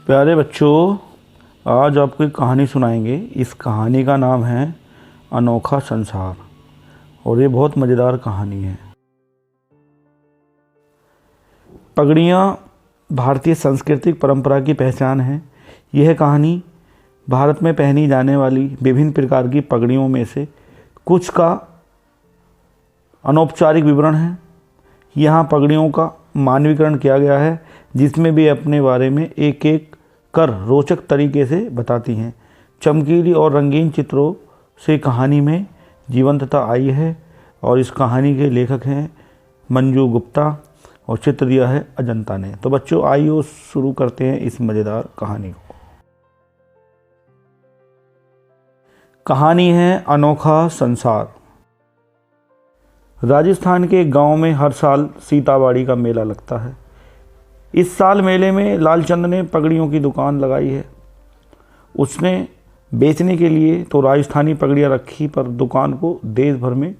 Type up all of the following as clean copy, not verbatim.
प्यारे बच्चों, आज आपको एक कहानी सुनाएंगे। इस कहानी का नाम है अनोखा संसार और ये बहुत मज़ेदार कहानी है। पगड़ियाँ भारतीय सांस्कृतिक परंपरा की पहचान है। यह कहानी भारत में पहनी जाने वाली विभिन्न प्रकार की पगड़ियों में से कुछ का अनौपचारिक विवरण है। यहाँ पगड़ियों का मानवीकरण किया गया है, जिसमें भी अपने बारे में एक एक कर रोचक तरीके से बताती हैं। चमकीली और रंगीन चित्रों से कहानी में जीवंतता आई है और इस कहानी के लेखक हैं मंजू गुप्ता और चित्र दिया है अजंता ने। तो बच्चों, आइए शुरू करते हैं इस मज़ेदार कहानी को। कहानी है अनोखा संसार। राजस्थान के गांव में हर साल सीताबाड़ी का मेला लगता है। इस साल मेले में लालचंद ने पगड़ियों की दुकान लगाई है। उसने बेचने के लिए तो राजस्थानी पगड़ियाँ रखी, पर दुकान को देश भर में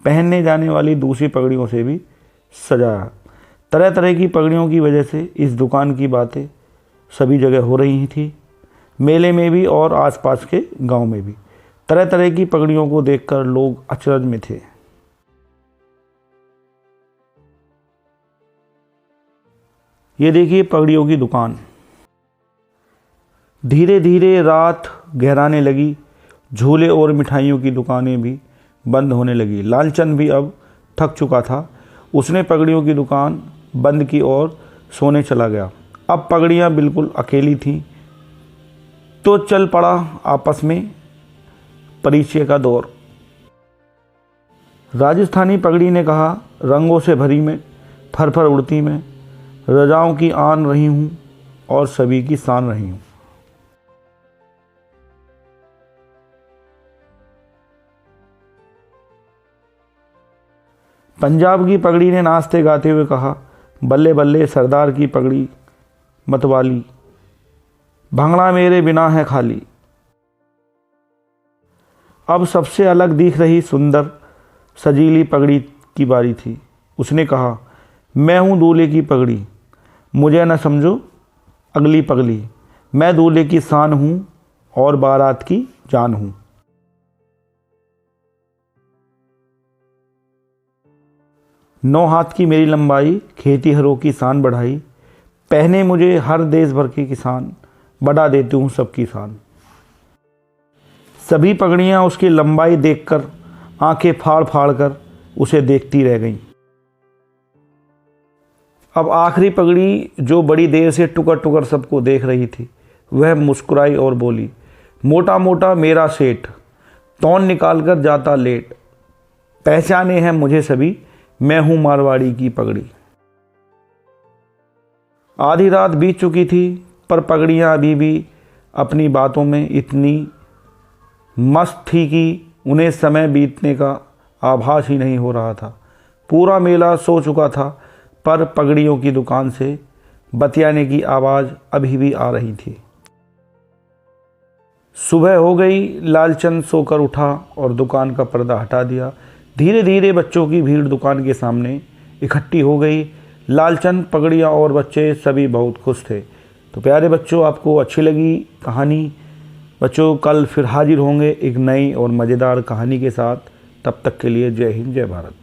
पहनने जाने वाली दूसरी पगड़ियों से भी सजाया। तरह तरह की पगड़ियों की वजह से इस दुकान की बातें सभी जगह हो रही थी, मेले में भी और आसपास के गांव में भी। तरह तरह की पगड़ियों को देखकर लोग अचरज में थे। ये देखिए पगड़ियों की दुकान। धीरे धीरे रात गहराने लगी। झूले और मिठाइयों की दुकानें भी बंद होने लगी। लालचंद भी अब थक चुका था। उसने पगड़ियों की दुकान बंद की और सोने चला गया। अब पगड़ियाँ बिल्कुल अकेली थीं, तो चल पड़ा आपस में परिचय का दौर। राजस्थानी पगड़ी ने कहा, रंगों से भरी मैं, फर फर उड़ती मैं, रजाओं की आन रही हूँ और सभी की शान रही हूँ। पंजाब की पगड़ी ने नाचते गाते हुए कहा, बल्ले बल्ले सरदार की पगड़ी मतवाली, भंगड़ा मेरे बिना है खाली। अब सबसे अलग दिख रही सुंदर सजीली पगड़ी की बारी थी। उसने कहा, मैं हूँ दूल्हे की पगड़ी, मुझे न समझो अगली पगली। मैं दूल्हे की शान हूँ और बारात की जान हूँ। 9 हाथ की मेरी लंबाई, खेती हरों की शान बढ़ाई। पहने मुझे हर देश भर के किसान, बढ़ा देती हूँ सबकी शान। सभी पगड़ियाँ उसकी लंबाई देखकर आंखें फाड़ फाड़ कर उसे देखती रह गईं। अब आखिरी पगड़ी, जो बड़ी देर से टुकर टुकर सबको देख रही थी, वह मुस्कुराई और बोली, मोटा मोटा मेरा सेठ, तौन निकाल कर जाता लेट। पहचाने हैं मुझे सभी, मैं हूँ मारवाड़ी की पगड़ी। आधी रात बीत चुकी थी, पर पगड़ियाँ अभी भी अपनी बातों में इतनी मस्त थी कि उन्हें समय बीतने का आभास ही नहीं हो रहा था। पूरा मेला सो चुका था, पर पगड़ियों की दुकान से बतियाने की आवाज़ अभी भी आ रही थी। सुबह हो गई। लालचंद सोकर उठा और दुकान का पर्दा हटा दिया। धीरे धीरे बच्चों की भीड़ दुकान के सामने इकट्ठी हो गई। लालचंद, पगड़ियाँ और बच्चे सभी बहुत खुश थे। तो प्यारे बच्चों, आपको अच्छी लगी कहानी? बच्चों, कल फिर हाजिर होंगे एक नई और मज़ेदार कहानी के साथ। तब तक के लिए जय हिंद, जय भारत।